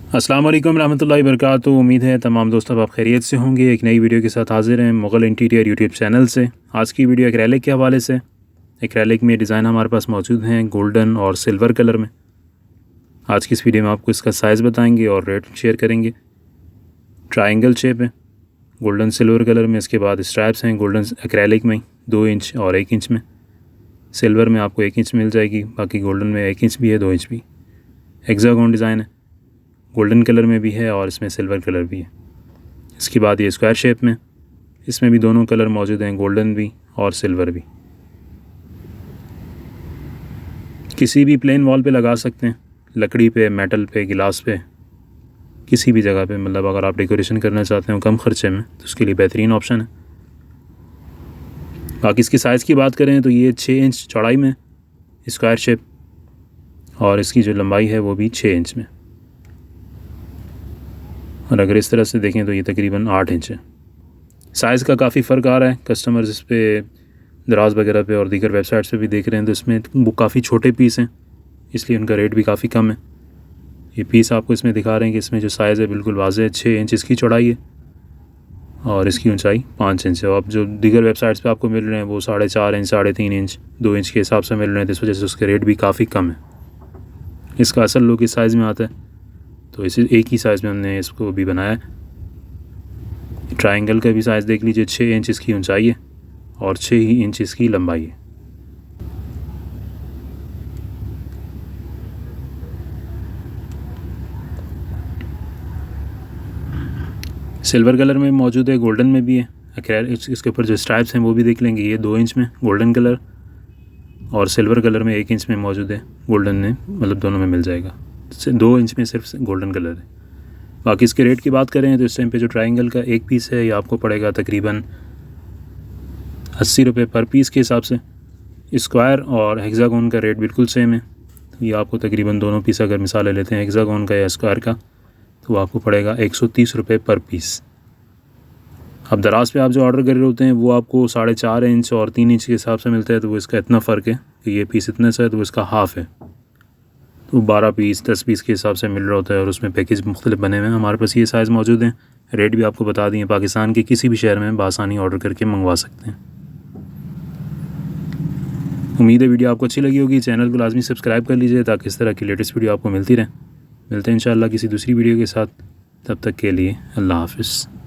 अस्सलाम वालेकुम रहमतुल्लाहि वबरकातुहू। उम्मीद है तमाम दोस्तों आप खैरियत से होंगे। एक नई वीडियो के साथ हाजिर हैं मुग़ल इंटीरियर यूट्यूब चैनल से। आज की वीडियो एक्रेलिक के हवाले से। एक्रेलिक में डिज़ाइन हमारे पास मौजूद हैं गोल्डन और सिल्वर कलर में। आज की इस वीडियो में आपको इसका साइज़ बताएंगे और रेट शेयर करेंगे। ट्रायंगल शेप है गोल्डन सिल्वर कलर में। इसके बाद स्ट्रैप्स हैं गोल्डन एक्रेलिक में 2 इंच और 1 इंच में। सिल्वर में आपको 1 इंच मिल जाएगी, बाकी गोल्डन में 1 इंच भी है, 2 इंच भी। हेक्सागोन डिज़ाइन है, गोल्डन कलर में भी है और इसमें सिल्वर कलर भी है। इसके बाद ये स्क्वायर शेप में, इसमें भी दोनों कलर मौजूद हैं, गोल्डन भी और सिल्वर भी। किसी भी प्लेन वॉल पे लगा सकते हैं, लकड़ी पे, मेटल पे, गिलास पे, किसी भी जगह पे। मतलब अगर आप डेकोरेशन करना चाहते हो कम ख़र्चे में तो उसके लिए बेहतरीन ऑप्शन है। बाकी इसकी साइज़ की बात करें तो ये 6 इंच चौड़ाई में स्क्वायर शेप, और इसकी जो लंबाई है वो भी 6 इंच में। और अगर इस तरह से देखें तो ये तकरीबन 8 इंच है। साइज़ का काफ़ी फ़र्क आ रहा है। कस्टमर्स इस पे दराज वगैरह पे और दीगर वेबसाइट्स पे भी देख रहे हैं तो इसमें वो काफ़ी छोटे पीस हैं, इसलिए उनका रेट भी काफ़ी कम है। ये पीस आपको इसमें दिखा रहे हैं कि इसमें जो साइज़ है बिल्कुल वाज़ेह है। 6 इंच इसकी चौड़ाई है और इसकी ऊंचाई 5 इंच है। अब जो दीगर वेबसाइट्स पे आपको मिल रहे हैं वो 4.5 इंच, 3.5 इंच, 2 इंच के हिसाब से मिल रहे हैं, तो इस वजह से उसके रेट भी काफ़ी कम है। इसका असल लुक इस साइज़ में आता है, तो इसी एक ही साइज़ में हमने इसको भी बनाया है। ट्रायंगल का भी साइज़ देख लीजिए, 6 इंच इसकी ऊंचाई है और 6 ही इंच इसकी लंबाई है। सिल्वर कलर में मौजूद है, गोल्डन में भी है। इसके ऊपर जो स्ट्राइप्स हैं वो भी देख लेंगे। ये 2 इंच में गोल्डन कलर और सिल्वर कलर में 1 इंच में मौजूद है। गोल्डन में मतलब दोनों में मिल जाएगा। 2 इंच में सिर्फ गोल्डन कलर है। बाकी इसके रेट की बात करें तो इस टाइम पे जो ट्रायंगल का एक पीस है ये आपको पड़ेगा तकरीबन 80 रुपये पर पीस के हिसाब से। स्क्वायर और हेक्सागोन का रेट बिल्कुल सेम है। तो ये आपको तकरीबन दोनों पीस अगर मिसाल ले लेते हैं हेक्सागोन का या स्क्वायर का, तो आपको पड़ेगा 130 रुपये पर पीस। अब दराज पे आप जो ऑर्डर कर रहे होते हैं वो आपको 4.5 इंच और 3 इंच के हिसाब से मिलता है, तो वो इसका इतना फ़र्क है कि ये पीस इतने से है तो वो इसका हाफ़ है। तो 12 पीस 10 पीस के हिसाब से मिल रहा होता है और उसमें पैकेज मुख्तलिफ बने हुए हैं। हमारे पास ये साइज़ मौजूद हैं। रेट भी आपको बता दिए। पाकिस्तान के किसी भी शहर में बआसानी ऑर्डर करके मंगवा सकते हैं। उम्मीद है वीडियो आपको अच्छी लगी होगी। चैनल को लाजमी सब्सक्राइब कर लीजिए ताकि इस तरह की लेटेस्ट वीडियो आपको मिलती रहे। मिलते हैं इंशाअल्लाह किसी दूसरी वीडियो के साथ। तब तक के लिए अल्लाह हाफ़िज़।